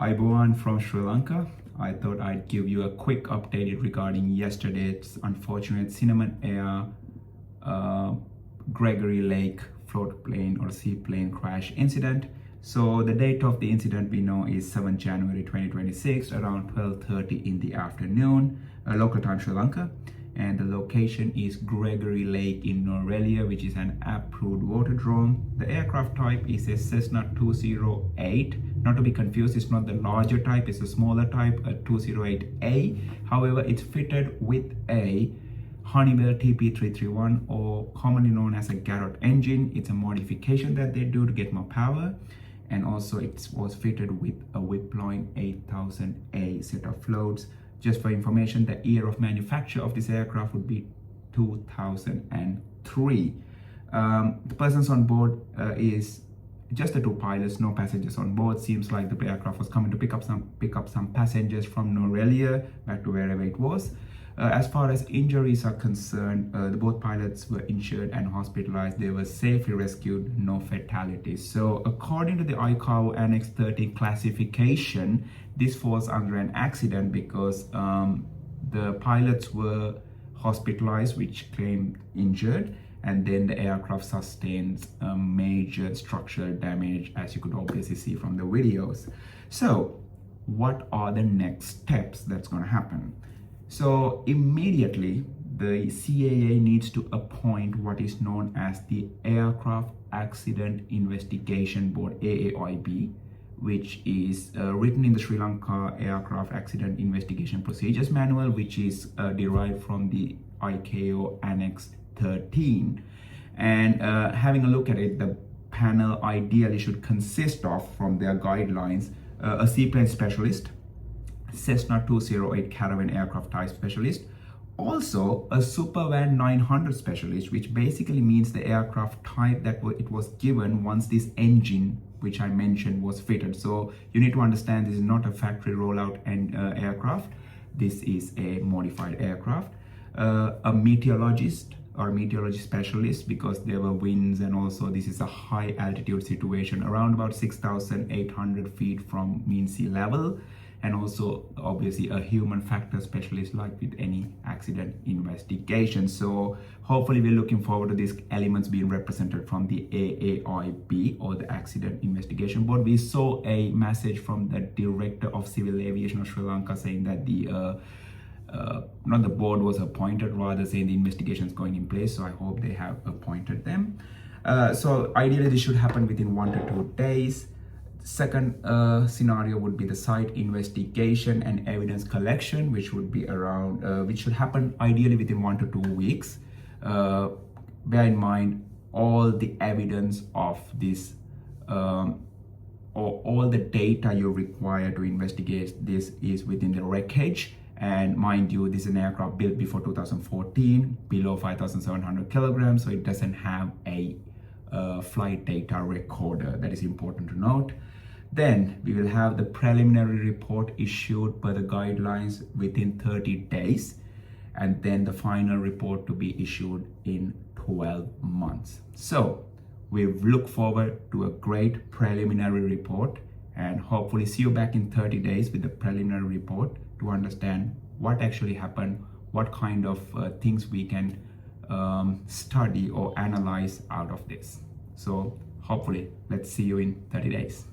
Iboan from Sri Lanka. I thought I'd give you a quick update regarding yesterday's unfortunate Cinnamon Air Gregory Lake floatplane or seaplane crash incident. So the date of the incident we know is 7 January 2026 around 12:30 in the afternoon, local time Sri Lanka. And the location is Gregory Lake in Nuwara Eliya, which is an approved waterdrome. The aircraft type is a Cessna 208. Not to be confused, it's not the larger type, it's a smaller type, a 208A. However, it's fitted with a Honeywell TP331, or commonly known as a Garrett engine. It's a modification that they do to get more power. And also it was fitted with a Whipline 8000A set of floats. Just for information, the year of manufacture of this aircraft would be 2003. The persons on board is just the two pilots, no passengers on board. Seems like the aircraft was coming to pick up some passengers from Nuwara Eliya back to wherever it was. As far as injuries are concerned, both pilots were injured and hospitalized. They were safely rescued, no fatalities. So according to the ICAO Annex 30 classification, this falls under an accident because the pilots were hospitalized, which claimed injured, and then the aircraft sustains major structural damage, as you could obviously see from the videos. So what are the next steps that's going to happen? So immediately the CAA needs to appoint what is known as the Aircraft Accident Investigation Board, AAIB, which is written in the Sri Lanka Aircraft Accident Investigation Procedures Manual, which is derived from the ICAO Annex 13. And having a look at it, the panel ideally should consist of, from their guidelines, a seaplane specialist, Cessna 208 Caravan aircraft type specialist, also a Supervan 900 specialist, which basically means the aircraft type that it was given once this engine, which I mentioned, was fitted. So you need to understand this is not a factory rollout and aircraft. This is a modified aircraft. A meteorologist or meteorology specialist, because there were winds, and also this is a high altitude situation around about 6,800 feet from mean sea level. And also obviously a human factor specialist, like with any accident investigation. So hopefully we're looking forward to these elements being represented from the AAIB, or the Accident Investigation Board. We saw a message from the Director of Civil Aviation of Sri Lanka saying that the not the board was appointed, rather saying the investigation is going in place. So I hope they have appointed them. So ideally this should happen within 1 to 2 days. Second scenario would be the site investigation and evidence collection, which would be around, which should happen ideally within 1 to 2 weeks. Bear in mind, all the evidence of this, or all the data you require to investigate this, is within the wreckage. And mind you, this is an aircraft built before 2014, below 5,700 kilograms, so it doesn't have a flight data recorder. That is important to note. Then we will have the preliminary report issued per the guidelines within 30 days, and then the final report to be issued in 12 months. So we look forward to a great preliminary report, and hopefully see you back in 30 days with the preliminary report to understand what actually happened, what kind of things we can study or analyze out of this. So hopefully let's see you in 30 days.